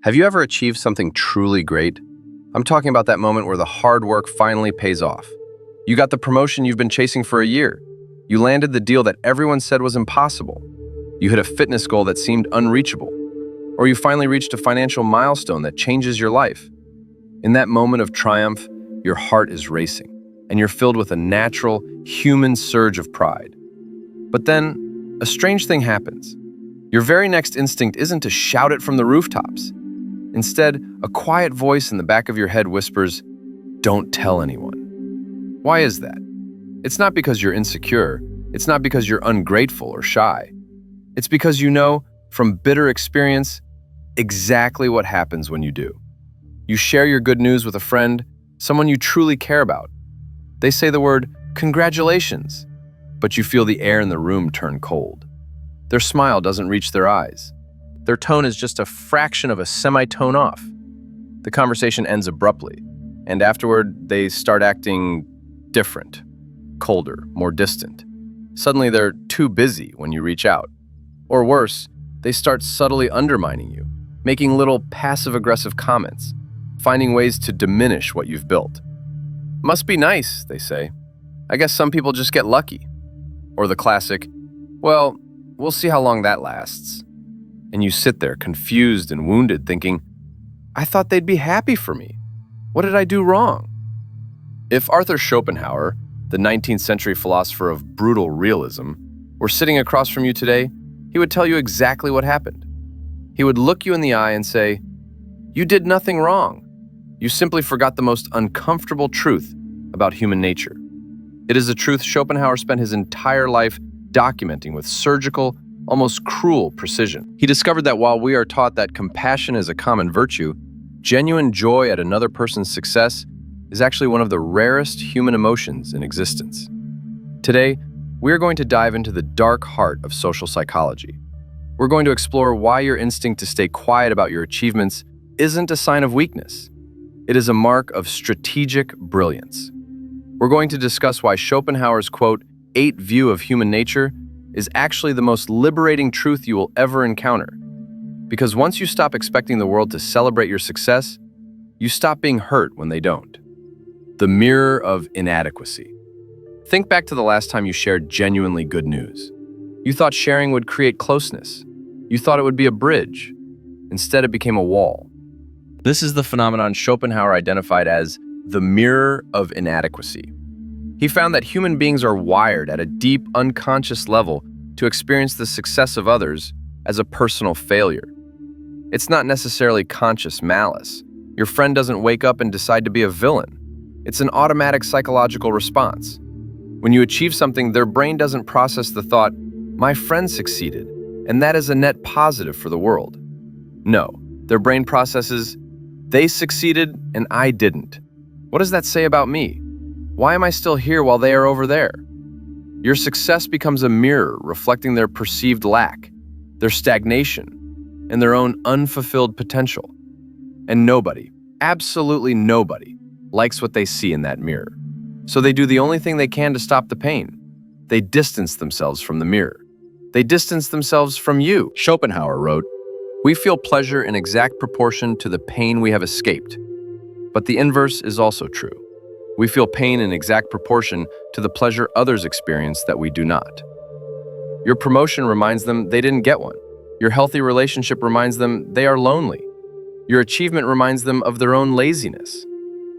Have you ever achieved something truly great? I'm talking about that moment where the hard work finally pays off. You got the promotion you've been chasing for a year. You landed the deal that everyone said was impossible. You hit a fitness goal that seemed unreachable. Or you finally reached a financial milestone that changes your life. In that moment of triumph, your heart is racing, and you're filled with a natural, human surge of pride. But then, a strange thing happens. Your very next instinct isn't to shout it from the rooftops. Instead, a quiet voice in the back of your head whispers, "Don't tell anyone." Why is that? It's not because you're insecure. It's not because you're ungrateful or shy. It's because you know, from bitter experience, exactly what happens when you do. You share your good news with a friend, someone you truly care about. They say the word, "Congratulations," but you feel the air in the room turn cold. Their smile doesn't reach their eyes. Their tone is just a fraction of a semitone off. The conversation ends abruptly, and afterward, they start acting different, colder, more distant. Suddenly, they're too busy when you reach out. Or worse, they start subtly undermining you, making little passive-aggressive comments, finding ways to diminish what you've built. "Must be nice," they say. "I guess some people just get lucky." Or the classic, "Well, we'll see how long that lasts." And you sit there confused and wounded thinking, "I thought they'd be happy for me. What did I do wrong?" If Arthur Schopenhauer, the 19th century philosopher of brutal realism, were sitting across from you today, he would tell you exactly what happened. He would look you in the eye and say, "You did nothing wrong. You simply forgot the most uncomfortable truth about human nature." It is a truth Schopenhauer spent his entire life documenting with surgical, almost cruel precision. He discovered that while we are taught that compassion is a common virtue, genuine joy at another person's success is actually one of the rarest human emotions in existence. Today, we're going to dive into the dark heart of social psychology. We're going to explore why your instinct to stay quiet about your achievements isn't a sign of weakness. It is a mark of strategic brilliance. We're going to discuss why Schopenhauer's quote, "8 view of human nature," is actually the most liberating truth you will ever encounter. Because once you stop expecting the world to celebrate your success, you stop being hurt when they don't. The mirror of inadequacy. Think back to the last time you shared genuinely good news. You thought sharing would create closeness. You thought it would be a bridge. Instead, it became a wall. This is the phenomenon Schopenhauer identified as the mirror of inadequacy. He found that human beings are wired at a deep, unconscious level to experience the success of others as a personal failure. It's not necessarily conscious malice. Your friend doesn't wake up and decide to be a villain. It's an automatic psychological response. When you achieve something, their brain doesn't process the thought, "My friend succeeded, and that is a net positive for the world." No, their brain processes, "They succeeded, and I didn't. What does that say about me? Why am I still here while they are over there?" Your success becomes a mirror reflecting their perceived lack, their stagnation, and their own unfulfilled potential. And nobody, absolutely nobody, likes what they see in that mirror. So they do the only thing they can to stop the pain. They distance themselves from the mirror. They distance themselves from you. Schopenhauer wrote, "We feel pleasure in exact proportion to the pain we have escaped." But the inverse is also true. We feel pain in exact proportion to the pleasure others experience that we do not. Your promotion reminds them they didn't get one. Your healthy relationship reminds them they are lonely. Your achievement reminds them of their own laziness.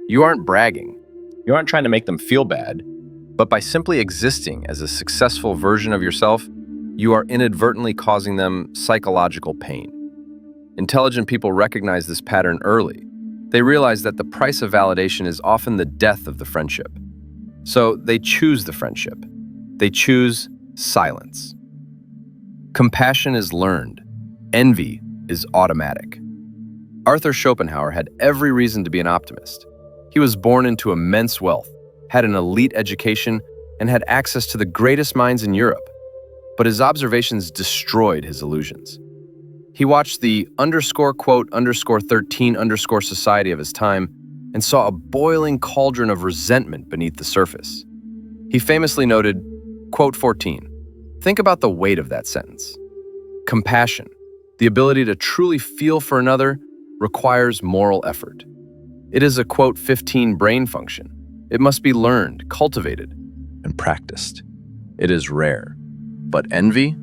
You aren't bragging. You aren't trying to make them feel bad. But by simply existing as a successful version of yourself, you are inadvertently causing them psychological pain. Intelligent people recognize this pattern early. They realize that the price of validation is often the death of the friendship. So they choose the friendship. They choose silence. Compassion is learned. Envy is automatic. Arthur Schopenhauer had every reason to be an optimist. He was born into immense wealth, had an elite education, and had access to the greatest minds in Europe. But his observations destroyed his illusions. He watched the _13_ society of his time and saw a boiling cauldron of resentment beneath the surface. He famously noted, quote 14, think about the weight of that sentence. Compassion, the ability to truly feel for another, requires moral effort. It is a, quote, 15 brain function. It must be learned, cultivated, and practiced. It is rare. But envy?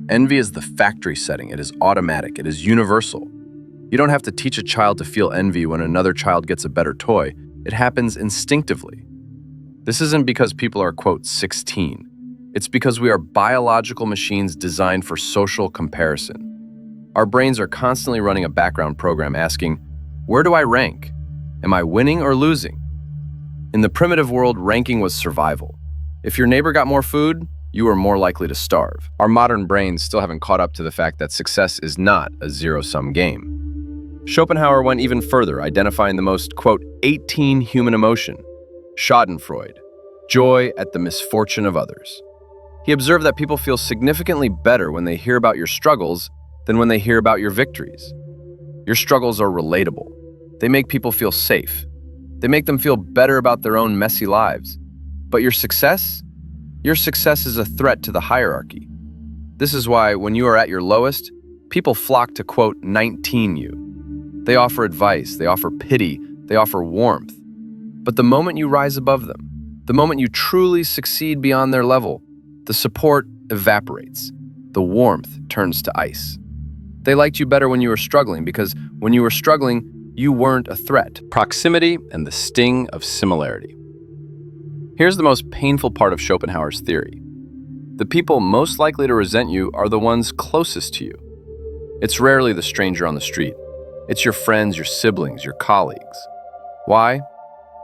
Envy is the factory setting. It is automatic. It is universal. You don't have to teach a child to feel envy when another child gets a better toy. It happens instinctively. This isn't because people are, quote, 16. It's because we are biological machines designed for social comparison. Our brains are constantly running a background program asking, where do I rank? Am I winning or losing? In the primitive world, ranking was survival. If your neighbor got more food, you were more likely to starve. Our modern brains still haven't caught up to the fact that success is not a zero-sum game. Schopenhauer went even further, identifying the most, quote, 18 human emotion, Schadenfreude, joy at the misfortune of others. He observed that people feel significantly better when they hear about your struggles than when they hear about your victories. Your struggles are relatable. They make people feel safe. They make them feel better about their own messy lives. But your success is a threat to the hierarchy. This is why, when you are at your lowest, people flock to, quote, 19 you. They offer advice, they offer pity, they offer warmth. But the moment you rise above them, the moment you truly succeed beyond their level, the support evaporates. The warmth turns to ice. They liked you better when you were struggling because when you were struggling, you weren't a threat. Proximity and the sting of similarity. Here's the most painful part of Schopenhauer's theory. The people most likely to resent you are the ones closest to you. It's rarely the stranger on the street. It's your friends, your siblings, your colleagues. Why?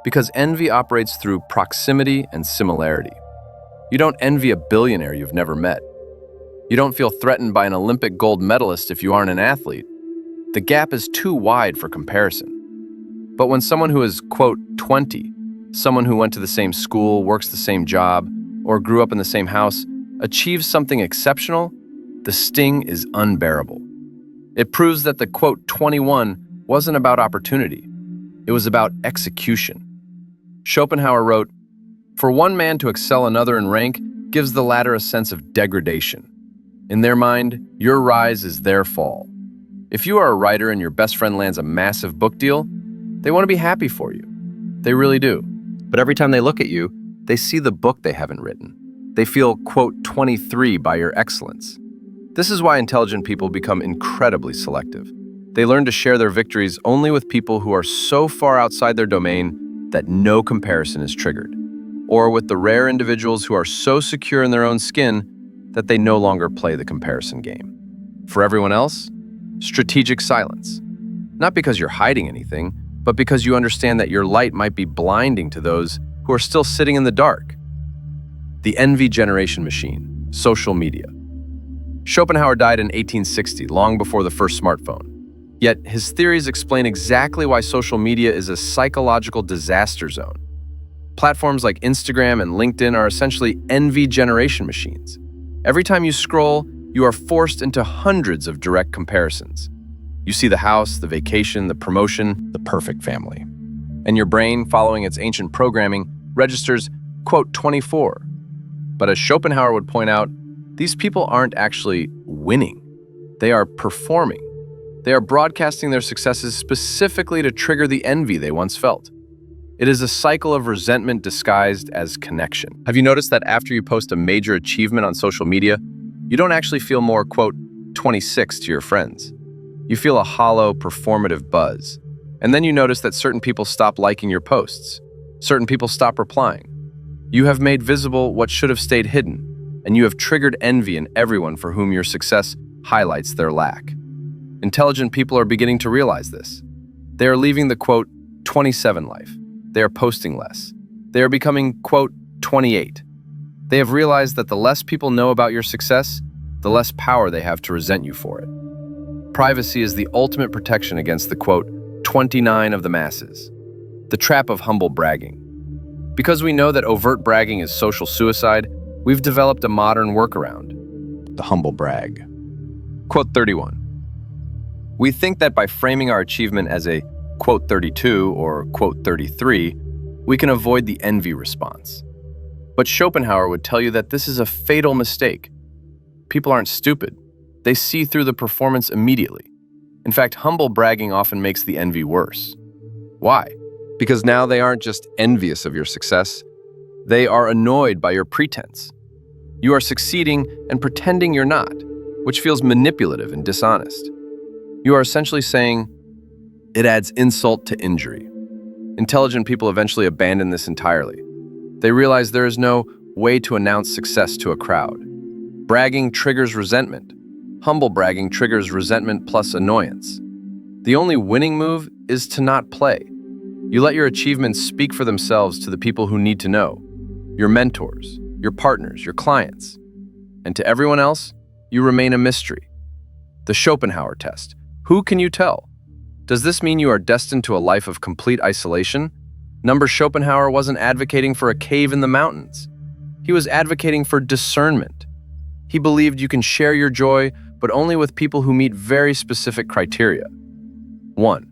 Because envy operates through proximity and similarity. You don't envy a billionaire you've never met. You don't feel threatened by an Olympic gold medalist if you aren't an athlete. The gap is too wide for comparison. But when someone who is, quote, 20, someone who went to the same school, works the same job, or grew up in the same house, achieves something exceptional, the sting is unbearable. It proves that the, quote, 21 wasn't about opportunity. It was about execution. Schopenhauer wrote, "For one man to excel another in rank gives the latter a sense of degradation. In their mind, your rise is their fall. If you are a writer and your best friend lands a massive book deal, they want to be happy for you. They really do. But every time they look at you, they see the book they haven't written. They feel, quote, 23 by your excellence. This is why intelligent people become incredibly selective. They learn to share their victories only with people who are so far outside their domain that no comparison is triggered, or with the rare individuals who are so secure in their own skin that they no longer play the comparison game. For everyone else, strategic silence. Not because you're hiding anything, but because you understand that your light might be blinding to those who are still sitting in the dark. The envy generation machine, social media. Schopenhauer died in 1860, long before the first smartphone. Yet his theories explain exactly why social media is a psychological disaster zone. Platforms like Instagram and LinkedIn are essentially envy generation machines. Every time you scroll, you are forced into hundreds of direct comparisons. You see the house, the vacation, the promotion, the perfect family. And your brain, following its ancient programming, registers, quote, 24. But as Schopenhauer would point out, these people aren't actually winning. They are performing. They are broadcasting their successes specifically to trigger the envy they once felt. It is a cycle of resentment disguised as connection. Have you noticed that after you post a major achievement on social media, you don't actually feel more, quote, 26 to your friends? You feel a hollow, performative buzz. And then you notice that certain people stop liking your posts. Certain people stop replying. You have made visible what should have stayed hidden, and you have triggered envy in everyone for whom your success highlights their lack. Intelligent people are beginning to realize this. They are leaving the, quote, 27 life. They are posting less. They are becoming, quote, 28. They have realized that the less people know about your success, the less power they have to resent you for it. Privacy is the ultimate protection against the, quote, 29 of the masses. The trap of humble bragging. Because we know that overt bragging is social suicide, we've developed a modern workaround, the humble brag. Quote 31. We think that by framing our achievement as a, quote 32 or quote 33, we can avoid the envy response. But Schopenhauer would tell you that this is a fatal mistake. People aren't stupid. They see through the performance immediately. In fact, humble bragging often makes the envy worse. Why? Because now they aren't just envious of your success, they are annoyed by your pretense. You are succeeding and pretending you're not, which feels manipulative and dishonest. You are essentially saying, it adds insult to injury. Intelligent people eventually abandon this entirely. They realize there is no way to announce success to a crowd. Bragging triggers resentment. Humble bragging triggers resentment plus annoyance. The only winning move is to not play. You let your achievements speak for themselves to the people who need to know, your mentors, your partners, your clients. And to everyone else, you remain a mystery. The Schopenhauer test. Who can you tell? Does this mean you are destined to a life of complete isolation? Schopenhauer wasn't advocating for a cave in the mountains. He was advocating for discernment. He believed you can share your joy, but only with people who meet very specific criteria. 1.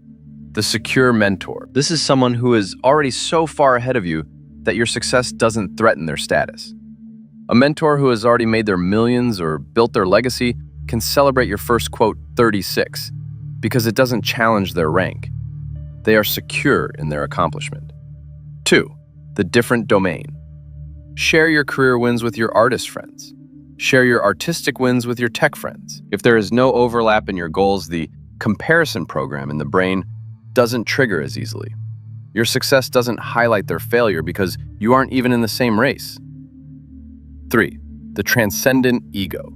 The secure mentor. This is someone who is already so far ahead of you that your success doesn't threaten their status. A mentor who has already made their millions or built their legacy can celebrate your first, quote, 36, because it doesn't challenge their rank. They are secure in their accomplishment. 2. The different domain. Share your career wins with your artist friends. Share your artistic wins with your tech friends. If there is no overlap in your goals, the comparison program in the brain doesn't trigger as easily. Your success doesn't highlight their failure because you aren't even in the same race. 3. The transcendent ego.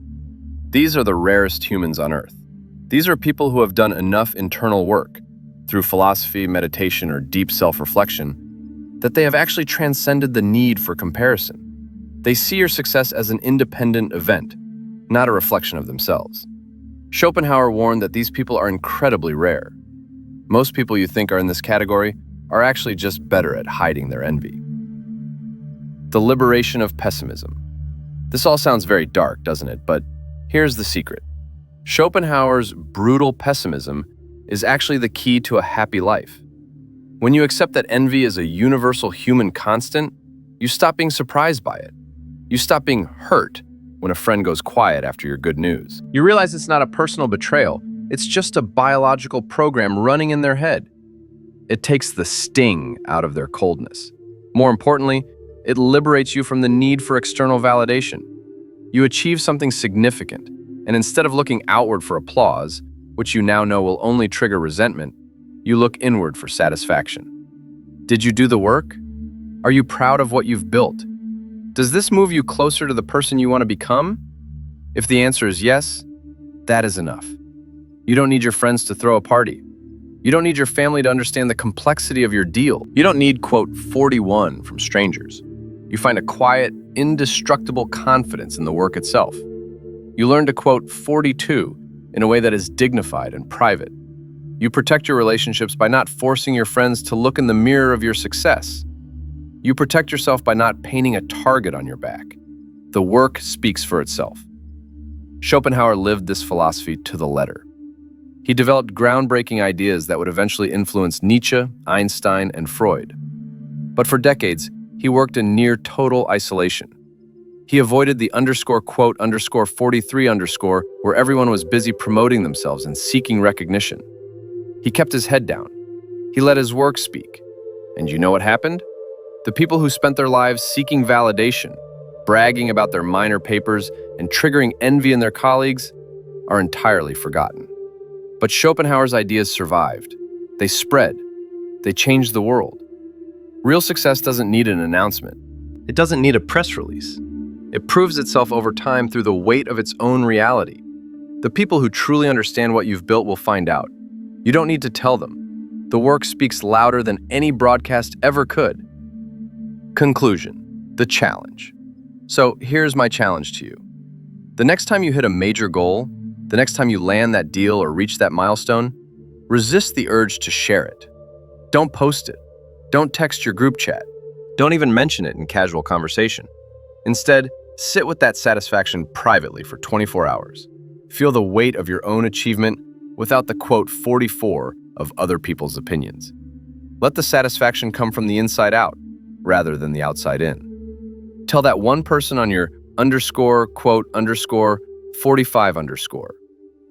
These are the rarest humans on Earth. These are people who have done enough internal work, through philosophy, meditation, or deep self-reflection, that they have actually transcended the need for comparison. They see your success as an independent event, not a reflection of themselves. Schopenhauer warned that these people are incredibly rare. Most people you think are in this category are actually just better at hiding their envy. The liberation of pessimism. This all sounds very dark, doesn't it? But here's the secret. Schopenhauer's brutal pessimism is actually the key to a happy life. When you accept that envy is a universal human constant, you stop being surprised by it. You stop being hurt when a friend goes quiet after your good news. You realize it's not a personal betrayal, it's just a biological program running in their head. It takes the sting out of their coldness. More importantly, it liberates you from the need for external validation. You achieve something significant, and instead of looking outward for applause, which you now know will only trigger resentment, you look inward for satisfaction. Did you do the work? Are you proud of what you've built? Does this move you closer to the person you want to become? If the answer is yes, that is enough. You don't need your friends to throw a party. You don't need your family to understand the complexity of your deal. You don't need, quote, 41 from strangers. You find a quiet, indestructible confidence in the work itself. You learn to, quote, 42 in a way that is dignified and private. You protect your relationships by not forcing your friends to look in the mirror of your success. You protect yourself by not painting a target on your back. The work speaks for itself. Schopenhauer lived this philosophy to the letter. He developed groundbreaking ideas that would eventually influence Nietzsche, Einstein, and Freud. But for decades, he worked in near total isolation. He avoided the quote, 43 where everyone was busy promoting themselves and seeking recognition. He kept his head down. He let his work speak. And you know what happened? The people who spent their lives seeking validation, bragging about their minor papers, and triggering envy in their colleagues are entirely forgotten. But Schopenhauer's ideas survived. They spread. They changed the world. Real success doesn't need an announcement. It doesn't need a press release. It proves itself over time through the weight of its own reality. The people who truly understand what you've built will find out. You don't need to tell them. The work speaks louder than any broadcast ever could. Conclusion: the challenge. So here's my challenge to you. The next time you hit a major goal, the next time you land that deal or reach that milestone, resist the urge to share it. Don't post it. Don't text your group chat. Don't even mention it in casual conversation. Instead, sit with that satisfaction privately for 24 hours. Feel the weight of your own achievement without the, quote, 44 of other people's opinions. Let the satisfaction come from the inside out, rather than the outside in. Tell that one person on your _, quote, _45 _.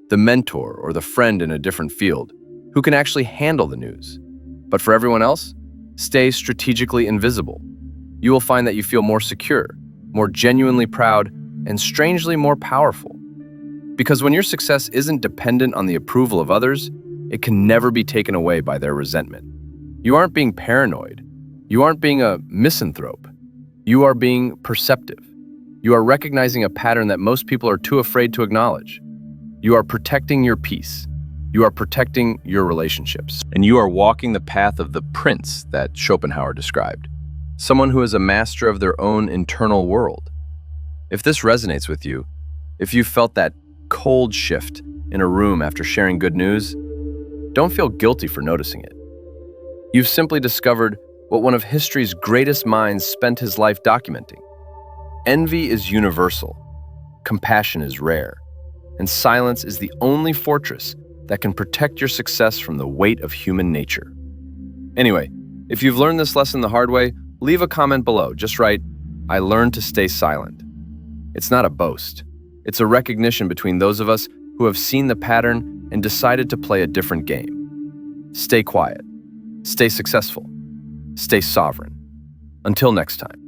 the mentor or the friend in a different field who can actually handle the news. But for everyone else, stay strategically invisible. You will find that you feel more secure, more genuinely proud, and strangely more powerful. Because when your success isn't dependent on the approval of others, it can never be taken away by their resentment. You aren't being paranoid. You aren't being a misanthrope. You are being perceptive. You are recognizing a pattern that most people are too afraid to acknowledge. You are protecting your peace. You are protecting your relationships. And you are walking the path of the prince that Schopenhauer described. Someone who is a master of their own internal world. If this resonates with you, if you felt that cold shift in a room after sharing good news, don't feel guilty for noticing it. You've simply discovered what one of history's greatest minds spent his life documenting. Envy is universal, compassion is rare, and silence is the only fortress that can protect your success from the weight of human nature. Anyway, if you've learned this lesson the hard way, leave a comment below. Just write, "I learned to stay silent." It's not a boast. It's a recognition between those of us who have seen the pattern and decided to play a different game. Stay quiet. Stay successful. Stay sovereign. Until next time.